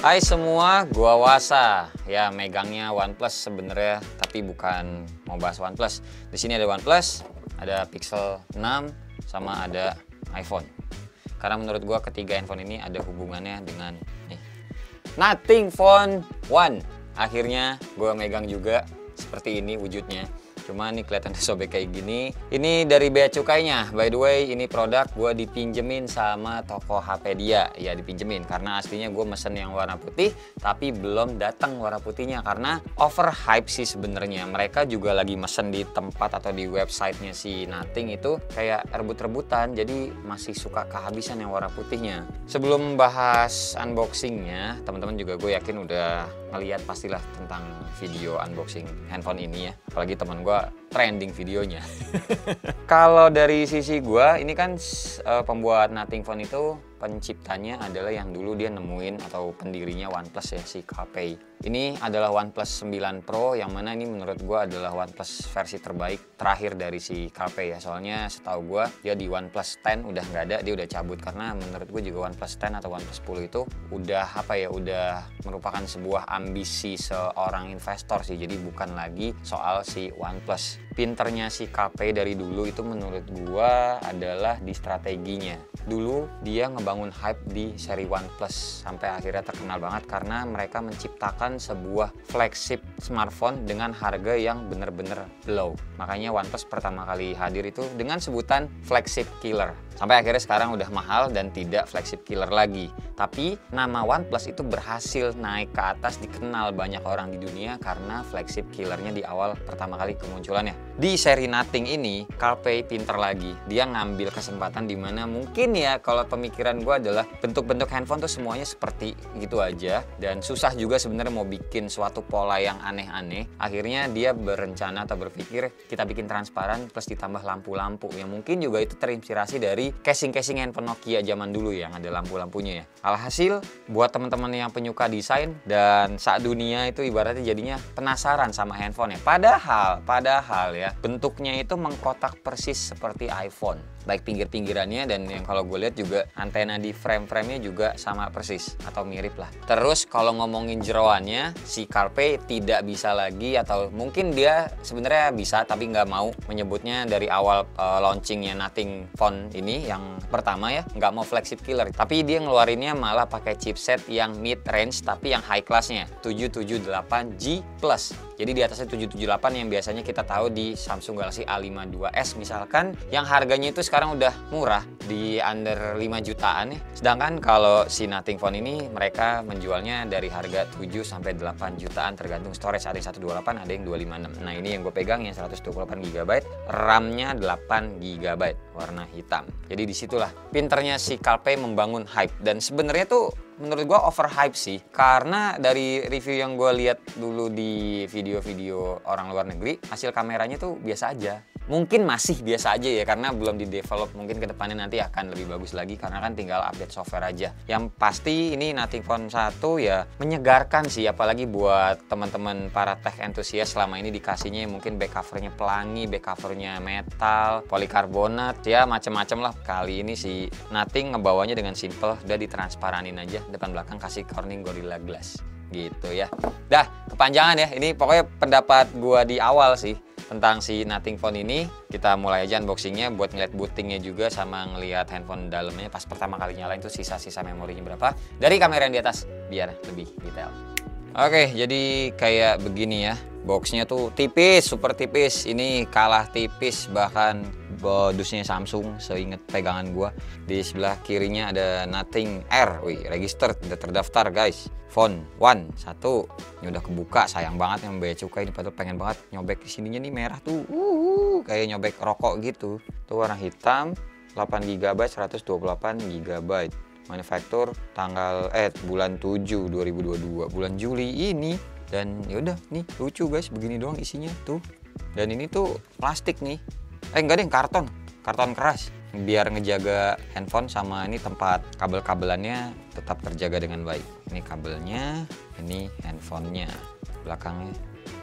Hai semua, gua Wasa. Ya, megangnya OnePlus sebenarnya, tapi bukan mau bahas OnePlus. Di sini ada OnePlus, ada Pixel 6, sama ada iPhone. Karena menurut gua ketiga handphone ini ada hubungannya dengan nih, Nothing Phone 1. Akhirnya gua megang juga seperti ini wujudnya. Cuma ini kelihatan sobek kayak gini. Ini dari bea cukainya. By the way, ini produk gue dipinjemin sama toko HP dia. Ya dipinjemin karena aslinya gue mesen yang warna putih, tapi belum datang warna putihnya karena overhype sih sebenarnya. Mereka juga lagi mesen di tempat atau di websitenya si Nothing itu kayak rebut-rebutan. Jadi masih suka kehabisan yang warna putihnya. Sebelum bahas unboxingnya, teman-teman juga gue yakin udah ngeliat pastilah tentang video unboxing handphone ini ya. Apalagi teman gue trending videonya. Kalau dari sisi gue, ini kan pembuat Nothing Phone itu penciptanya adalah yang dulu dia nemuin atau pendirinya OnePlus ya, si KPI. Ini adalah OnePlus 9 Pro yang mana ini menurut gue adalah OnePlus versi terbaik terakhir dari si KPI ya. Soalnya setahu gue dia di OnePlus 10 udah nggak ada, dia udah cabut karena menurut gue juga OnePlus 10 atau OnePlus 10 itu udah udah merupakan sebuah ambisi seorang investor sih. Jadi bukan lagi soal si OnePlus. Pinternya si KPI dari dulu itu menurut gue adalah di strateginya. Dulu dia ngebangun hype di seri OnePlus sampai akhirnya terkenal banget karena mereka menciptakan sebuah flagship smartphone dengan harga yang bener-bener low. Makanya OnePlus pertama kali hadir itu dengan sebutan flagship killer. Sampai akhirnya sekarang udah mahal dan tidak flagship killer lagi. Tapi nama OnePlus itu berhasil naik ke atas, dikenal banyak orang di dunia karena flagship killernya di awal pertama kali kemunculannya. Di seri Nothing ini, KPI pinter lagi. Dia ngambil kesempatan dimana mungkin ya kalau pemikiran gue adalah bentuk-bentuk handphone tuh semuanya seperti gitu aja. Dan susah juga sebenarnya mau bikin suatu pola yang aneh-aneh. Akhirnya dia berencana atau berpikir kita bikin transparan plus ditambah lampu-lampu. Yang mungkin juga itu terinspirasi dari casing-casing handphone Nokia zaman dulu yang ada lampu-lampunya ya. Alhasil buat teman-teman yang penyuka desain dan saat dunia itu ibaratnya jadinya penasaran sama handphone ya. Padahal ya bentuknya itu mengkotak persis seperti iPhone. Baik pinggir-pinggirannya dan yang kalau gue lihat juga antena di frame-framenya juga sama persis atau mirip lah. Terus kalau ngomongin jeroannya, si Carpe tidak bisa lagi atau mungkin dia sebenarnya bisa tapi nggak mau menyebutnya dari awal launchingnya Nothing Phone ini yang pertama ya, nggak mau flagship killer. Tapi dia ngeluarinnya malah pakai chipset yang mid range tapi yang high classnya 778G Plus. Jadi di atasnya 778 yang biasanya kita tahu di Samsung Galaxy A52s misalkan yang harganya itu sekarang udah murah di under 5 jutaan ya. Sedangkan kalau si Nothing Phone ini mereka menjualnya dari harga 7 sampai 8 jutaan tergantung storage. Ada yang 128, ada yang 256. Nah, ini yang gue pegang yang 128 GB, RAM-nya 8 GB warna hitam. Jadi disitulah pinternya si Carpe membangun hype dan sebenarnya tuh menurut gue overhype sih karena dari review yang gue lihat dulu di video-video orang luar negeri hasil kameranya tuh biasa aja. Mungkin masih biasa aja ya karena belum di develop, mungkin kedepannya nanti akan lebih bagus lagi karena kan tinggal update software aja. Yang pasti ini Nothing Phone 1 ya menyegarkan sih, apalagi buat teman-teman para tech enthusiast. Selama ini dikasihnya mungkin back covernya pelangi, back covernya metal, polikarbonat ya macam-macam lah. Kali ini si Nothing ngebawanya dengan simple, udah ditransparanin aja depan belakang kasih Corning Gorilla Glass gitu ya. Dah kepanjangan ya, ini pokoknya pendapat gua di awal sih tentang si Nothing Phone ini. Kita mulai aja unboxingnya buat ngeliat bootingnya juga sama ngeliat handphone dalamnya pas pertama kali nyalain tuh sisa-sisa memorinya berapa dari kamera yang di atas biar lebih detail. Oke, jadi kayak begini ya. Boxnya tuh tipis, super tipis. Ini kalah tipis bahkan dusnya Samsung seinget pegangan gua. Di sebelah kirinya ada Nothing R. Wih, registered, udah terdaftar guys. Phone 1 ini udah kebuka, sayang banget yang bea cukai ini, padahal pengen banget nyobek di sininya nih merah tuh. Kayak nyobek rokok gitu. Tuh warna hitam, 8 GB, 128 GB. Manufaktur tanggal bulan 7 2022, bulan Juli ini. Dan yaudah nih lucu guys, begini doang isinya tuh. Dan ini tuh plastik nih. Enggak deh, karton keras biar ngejaga handphone sama ini tempat kabel-kabelannya tetap terjaga dengan baik. Ini kabelnya, ini handphonenya belakangnya.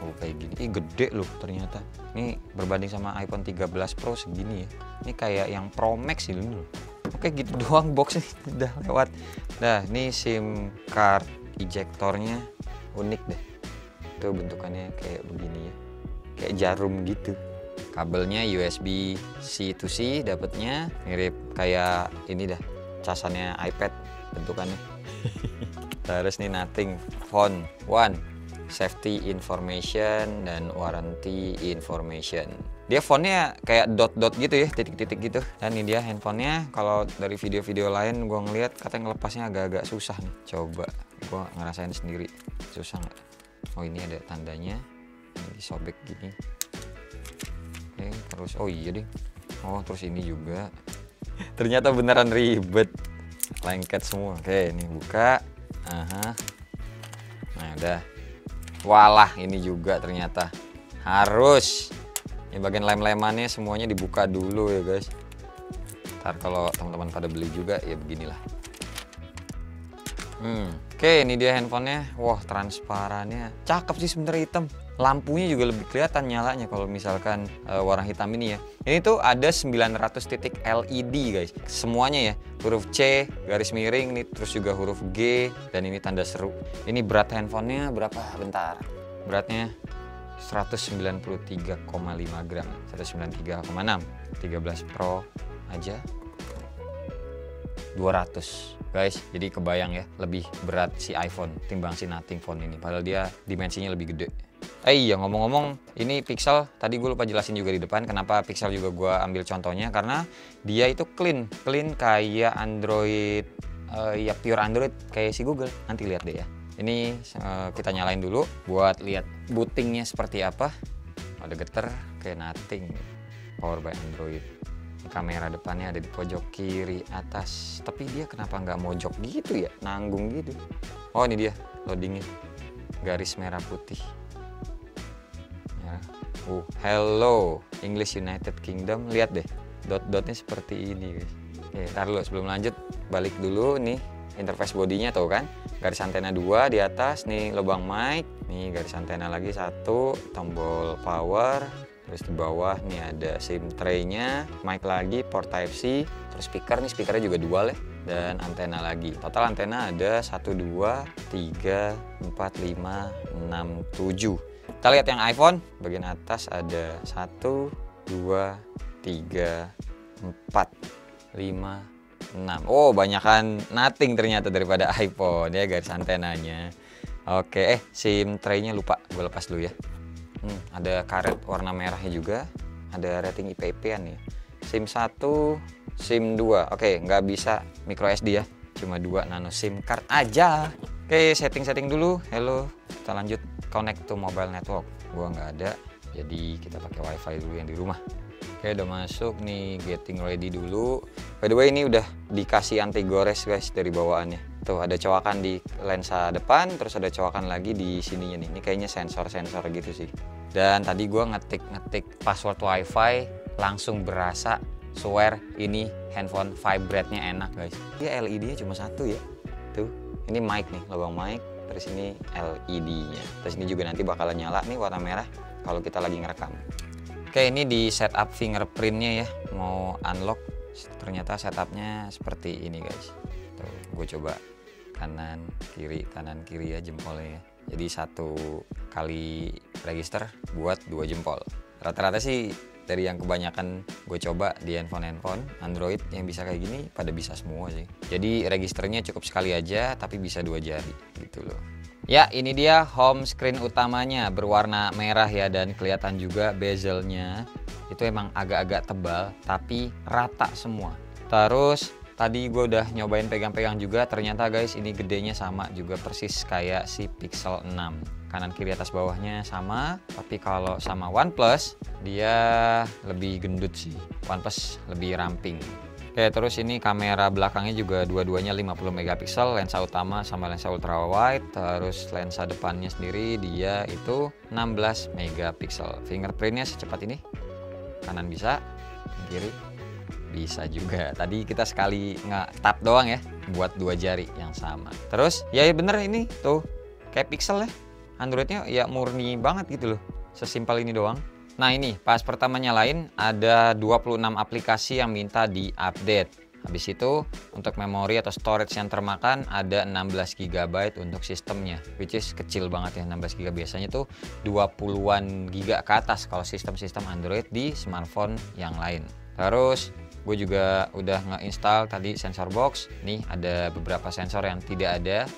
Oh kayak gini, gede loh ternyata. Ini berbanding sama iPhone 13 Pro segini ya. Ini kayak yang Pro Max ini loh. Oke gitu doang boxnya udah lewat. Nah ini SIM card ejectornya unik deh. Itu bentukannya kayak begini ya, kayak jarum gitu. Kabelnya USB C to C dapatnya, mirip kayak ini dah, casannya iPad bentukannya. Terus nih Nothing Phone One, safety information dan warranty information. Dia fontnya kayak dot-dot gitu ya, titik-titik gitu. Dan ini dia handphonenya. Kalau dari video-video lain gue ngeliat katanya ngelepasnya agak-agak susah nih. Coba gue ngerasain sendiri, susah nggak? Oh ini ada tandanya, ini disobek gini. Oke, terus oh iya deh. Oh terus ini juga. Ternyata beneran ribet, lengket semua. Oke ini buka. Aha. Nah udah. Walah ini juga ternyata harus. Ini bagian lem-lemannya semuanya dibuka dulu ya guys. Ntar kalau teman-teman pada beli juga ya beginilah. Oke ini dia handphonenya. Wah transparannya cakep sih sebenarnya, hitam. Lampunya juga lebih kelihatan nyalanya kalau misalkan warna hitam ini ya. Ini tuh ada 900 titik LED guys. Semuanya ya, huruf C, garis miring nih, terus juga huruf G, dan ini tanda seru. Ini berat handphonenya berapa? Bentar. Beratnya 193,5 gram, 193,6. 13 Pro aja 200 guys. Jadi kebayang ya, lebih berat si iPhone timbang si Nothing Phone ini, padahal dia dimensinya lebih gede. Iya ngomong-ngomong, ini Pixel tadi gue lupa jelasin juga di depan kenapa Pixel juga gue ambil contohnya, karena dia itu clean kayak Android, ya pure Android kayak si Google. Nanti lihat deh ya. Ini kita nyalain dulu buat lihat bootingnya seperti apa. Ada getar kayak Nothing, power by Android. Kamera depannya ada di pojok kiri atas, tapi dia kenapa nggak mojok gitu ya, nanggung gitu. Oh ini dia loadingnya, garis merah putih ya. Hello English United Kingdom, lihat deh dot-dotnya seperti ini guys. Oke ntar dulu sebelum lanjut, balik dulu nih interface bodinya tuh kan, garis antena 2 di atas nih, lubang mic nih, garis antena lagi 1, tombol power, terus di bawah nih ada SIM tray-nya, mic lagi, port Type C, terus speaker nih, speakernya juga dual ya, dan antena lagi. Total antena ada 1, 2, 3, 4, 5, 6, 7. Kita lihat yang iPhone, bagian atas ada 1, 2, 3, 4, 5, 6. Oh banyakan Nothing ternyata daripada iPhone ya garis antenanya. Oke SIM tray-nya lupa gue lepas dulu ya. Ada karet warna merahnya juga, ada rating IP/IP-an ya. SIM 1, SIM 2. Oke nggak bisa micro SD ya, cuma 2 nano SIM card aja. Oke setting dulu. Hello, kita lanjut connect to mobile network. Gua nggak ada, jadi kita pakai WiFi dulu yang di rumah. Oke udah masuk nih, getting ready dulu. By the way ini udah dikasih anti gores guys dari bawaannya. Tuh ada cowakan di lensa depan, terus ada cowakan lagi di sininya nih. Ini kayaknya sensor gitu sih. Dan tadi gua ngetik password WiFi, langsung berasa swear ini handphone vibrate-nya enak guys. Dia LED-nya cuma 1 ya. Tuh, ini mic nih, lubang mic. Terus ini LED-nya. Terus ini juga nanti bakalan nyala nih warna merah kalau kita lagi ngerekam. Oke ini di setup fingerprintnya ya, mau unlock ternyata setupnya seperti ini guys. Tuh gue coba kanan kiri ya jempolnya ya. Jadi 1 kali register buat 2 jempol. Rata-rata sih dari yang kebanyakan gue coba di handphone Android yang bisa kayak gini pada bisa semua sih. Jadi registernya cukup sekali aja tapi bisa 2 jari gitu loh. Ya ini dia home screen utamanya, berwarna merah ya, dan kelihatan juga bezelnya itu emang agak-agak tebal tapi rata semua. Terus tadi gue udah nyobain pegang-pegang juga, ternyata guys ini gedenya sama juga persis kayak si Pixel 6. Kanan kiri atas bawahnya sama, tapi kalau sama OnePlus dia lebih gendut sih. OnePlus lebih ramping. Oke terus ini kamera belakangnya juga dua-duanya 50 megapiksel, lensa utama sama lensa ultra wide. Terus lensa depannya sendiri dia itu 16 megapiksel. Fingerprintnya secepat ini, kanan bisa, kiri bisa juga. Tadi kita sekali nge-tap doang ya buat 2 jari yang sama. Terus ya bener ini tuh kayak Pixel ya, Androidnya ya murni banget gitu loh, sesimpel ini doang. Nah ini pas pertama nyalain ada 26 aplikasi yang minta di-update. Habis itu untuk memori atau storage yang termakan ada 16 GB untuk sistemnya, which is kecil banget ya. 16 GB biasanya tuh 20-an giga ke atas kalau sistem-sistem Android di smartphone yang lain. Terus gue juga udah nge-install tadi sensor box. Nih ada beberapa sensor yang tidak ada,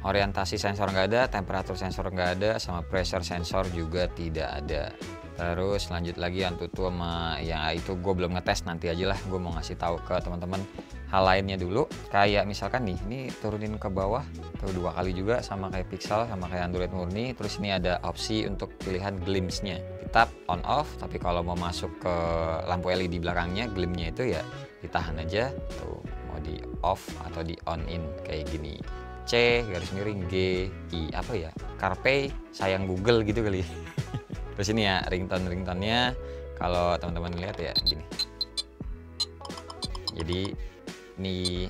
orientasi sensor nggak ada, temperatur sensor nggak ada, sama pressure sensor juga tidak ada. Terus lanjut lagi Antutu sama yang itu gue belum ngetes, nanti aja lah gue mau ngasih tahu ke teman-teman hal lainnya dulu. Kayak misalkan nih, ini turunin ke bawah tuh 2 kali juga sama kayak Pixel, sama kayak Android murni. Terus ini ada opsi untuk pilihan glimpse-nya, tap on off, tapi kalau mau masuk ke lampu LED belakangnya, glimnya itu ya ditahan aja tuh, mau di off atau di on in kayak gini. C garis miring G I apa ya, Carpe sayang Google gitu kali. Terus ini ya ringtone-ringtone-nya, kalau teman-teman lihat ya gini. Jadi ini,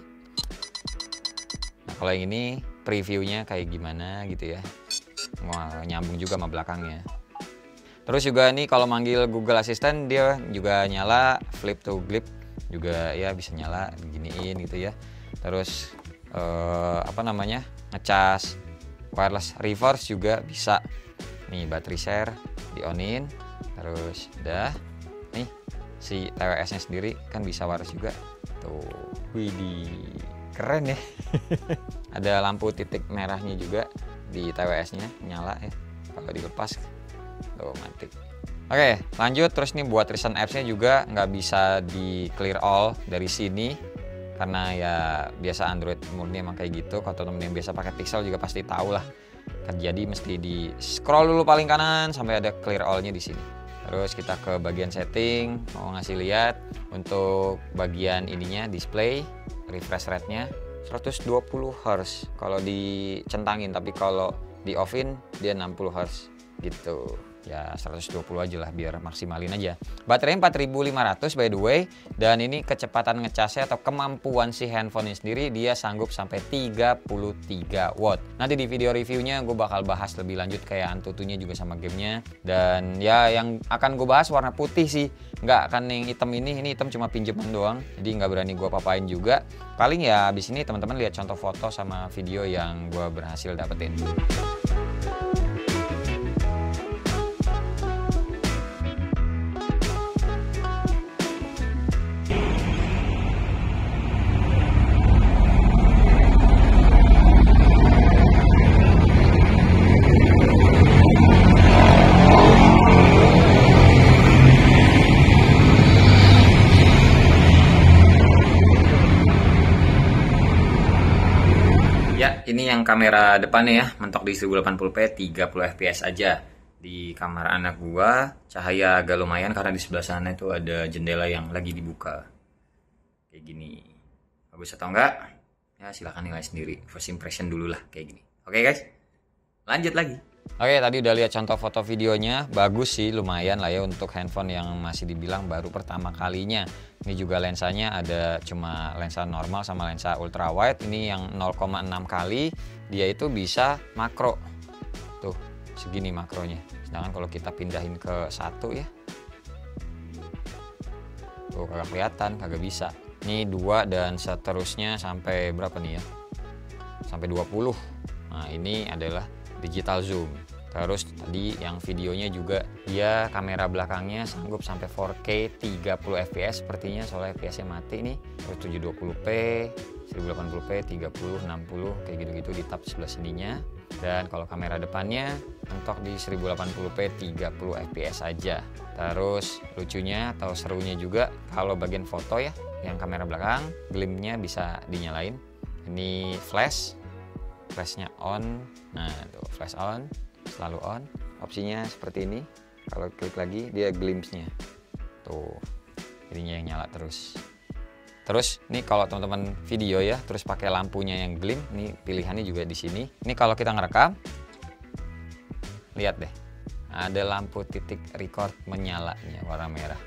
nah kalau yang ini previewnya kayak gimana gitu ya, wah, nyambung juga sama belakangnya. Terus juga nih kalau manggil Google Assistant dia juga nyala, flip to grip juga ya bisa nyala diginiin gitu ya. Terus apa namanya, ngecas, wireless reverse juga bisa. Nih battery share di onin, terus udah nih si TWS nya sendiri kan bisa wireless juga tuh. Widih, keren ya. Ada lampu titik merahnya juga di TWS nya nyala ya, kalau dilepas tuh mati. Oke lanjut, terus nih buat recent apps nya juga nggak bisa di clear all dari sini karena ya biasa Android murni emang kayak gitu. Kalau temen yang biasa pakai Pixel juga pasti tahu lah kan, jadi mesti di scroll dulu paling kanan sampai ada clear all-nya di sini. Terus kita ke bagian setting, mau ngasih lihat untuk bagian ininya display refresh rate-nya 120 Hz kalau dicentangin, tapi kalau di off-in dia 60 Hz gitu. Ya 120 aja lah biar maksimalin aja. Baterainya 4500 by the way, dan ini kecepatan ngecasnya atau kemampuan si handphone ini sendiri dia sanggup sampai 33 watt. Nanti di video reviewnya gue bakal bahas lebih lanjut kayak Antutunya juga sama gamenya. Dan ya yang akan gue bahas warna putih sih, nggak akan yang hitam ini hitam cuma pinjaman doang, jadi nggak berani gue papain juga. Paling ya abis ini teman-teman lihat contoh foto sama video yang gue berhasil dapetin. Ini yang kamera depannya ya, mentok di 1080p 30 fps aja. Di kamar anak gua cahaya agak lumayan karena di sebelah sana itu ada jendela yang lagi dibuka. Kayak gini. Bagus atau enggak? Ya silahkan nilai sendiri. First impression dulu lah kayak gini. Oke guys, lanjut lagi. Oke, tadi udah lihat contoh foto videonya, bagus sih, lumayan lah ya untuk handphone yang masih dibilang baru pertama kalinya. Ini juga lensanya ada cuma lensa normal sama lensa ultra wide. Ini yang 0,6 kali, dia itu bisa makro. Tuh, segini makronya. Sedangkan kalau kita pindahin ke 1 ya, tuh kagak kelihatan, kagak bisa. Ini 2 dan seterusnya sampai berapa nih ya? Sampai 20. Nah, ini adalah digital zoom. Terus tadi yang videonya juga dia kamera belakangnya sanggup sampai 4K 30 fps sepertinya, soalnya fps-nya mati nih. Terus 720p, 1080p, 30, 60 kayak gitu-gitu di tab sebelah sininya. Dan kalau kamera depannya mentok di 1080p 30 fps aja. Terus lucunya atau serunya juga kalau bagian foto ya, yang kamera belakang glimnya bisa dinyalain. Ini flashnya on. Nah tuh flash on, selalu on. Opsinya seperti ini. Kalau klik lagi dia glimpse-nya tuh, jadinya yang nyala terus. Terus nih kalau teman-teman video ya, terus pakai lampunya yang glim, nih pilihannya juga di sini. Ini kalau kita ngerekam, lihat deh, ada lampu titik record menyalanya warna merah.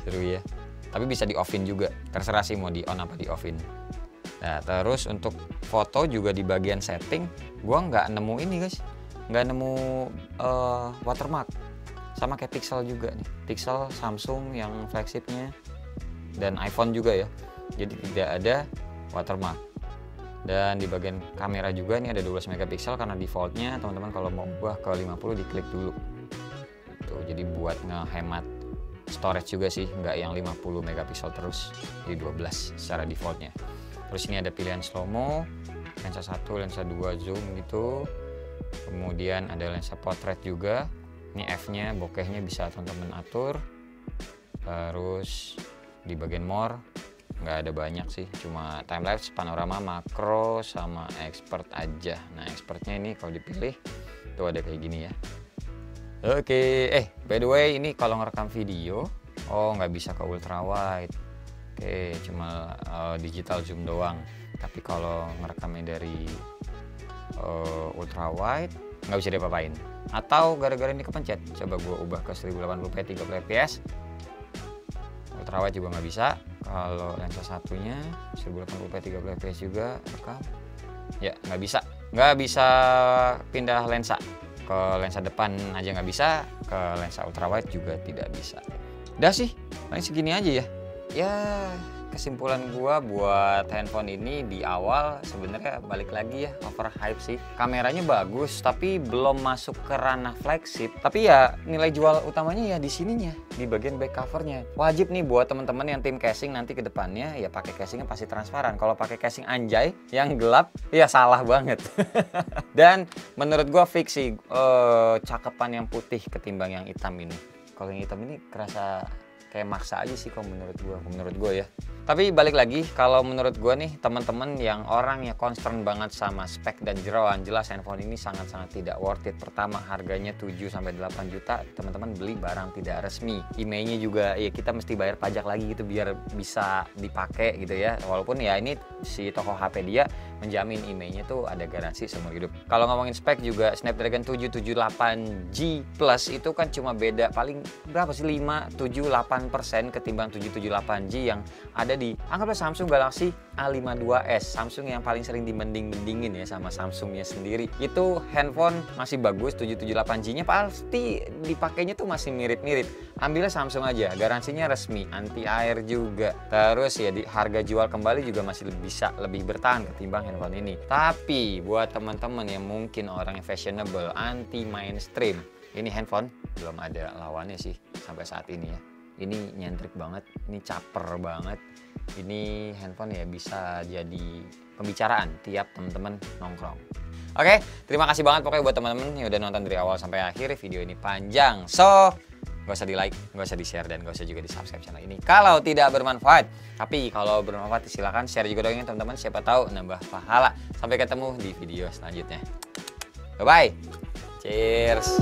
Seru ya. Tapi bisa di off-in juga, terserah sih mau di on apa di off-in. Nah terus untuk foto juga di bagian setting, gua nggak nemu ini guys, nggak nemu watermark. Sama kayak Pixel juga nih, Pixel, Samsung yang flagshipnya, dan iPhone juga ya. jadi tidak ada watermark. Dan di bagian kamera juga ini ada 12 megapiksel karena defaultnya teman-teman kalau mau ubah ke 50 diklik dulu. Tuh, jadi buat ngehemat storage juga sih, nggak yang 50 megapiksel terus, jadi 12 secara defaultnya. Terus ini ada pilihan slow mo, lensa 1, lensa 2 zoom gitu. Kemudian ada lensa portrait juga. Ini f-nya, bokehnya bisa teman-teman atur. Terus di bagian more nggak ada banyak sih, cuma time lapse, panorama, makro, sama expert aja. Nah expertnya ini kalau dipilih tuh ada kayak gini ya. Oke, by the way ini kalau ngerekam video, nggak bisa ke ultra wide. Oke, cuma digital zoom doang. Tapi kalau ngerekamnya dari ultra wide nggak bisa diapa-apain. Atau gara-gara ini kepencet, coba gue ubah ke 1080p 30 fps. Ultra wide juga nggak bisa. Kalau lensa satunya 1080p 30 fps juga rekam, ya nggak bisa pindah lensa. Ke lensa depan aja nggak bisa, ke lensa ultra wide juga tidak bisa. Udah sih, paling segini aja ya. Ya kesimpulan gua buat handphone ini di awal sebenarnya balik lagi ya, overhype sih. Kameranya bagus tapi belum masuk ke ranah flagship. Tapi ya nilai jual utamanya ya di sininya, di bagian back covernya. Wajib nih buat teman-teman yang tim casing nanti ke depannya ya pakai casingnya pasti transparan. Kalau pakai casing anjay yang gelap ya salah banget. Dan menurut gua fix sih cakepan yang putih ketimbang yang hitam ini. Kalau yang hitam ini kerasa kayak maksa aja sih kalau menurut gua ya. Tapi balik lagi, kalau menurut gua nih teman-teman yang orang yang concern banget sama spek dan jeroan, jelas handphone ini sangat-sangat tidak worth it. Pertama harganya 7-8 juta, teman-teman beli barang tidak resmi. IMEI-nya juga ya kita mesti bayar pajak lagi gitu biar bisa dipakai gitu ya. Walaupun ya ini si toko HP dia menjamin IMEI-nya tuh ada garansi seumur hidup. Kalau ngomongin spek juga Snapdragon 778G Plus itu kan cuma beda paling berapa sih 5-8% ketimbang 778G yang ada di anggaplah Samsung Galaxy A52s, Samsung yang paling sering dibanding-bandingin ya sama Samsungnya sendiri. Itu handphone masih bagus, 778G-nya pasti dipakainya tuh masih mirip-mirip. Ambilnya Samsung aja, garansinya resmi, anti air juga. Terus ya di harga jual kembali juga masih bisa lebih bertahan ketimbang handphone ini. Tapi buat teman-teman yang mungkin orang yang fashionable, anti mainstream, ini handphone belum ada lawannya sih sampai saat ini ya. Ini nyentrik banget, ini caper banget. Ini handphone ya bisa jadi pembicaraan tiap teman-teman nongkrong. Oke, terima kasih banget pokoknya buat teman-teman yang udah nonton dari awal sampai akhir. Video ini panjang, so gak usah di like, gak usah di share, dan gak usah juga di subscribe channel ini kalau tidak bermanfaat. Tapi kalau bermanfaat silahkan share juga dong teman-teman, siapa tahu nambah pahala. Sampai ketemu di video selanjutnya. Bye bye, cheers.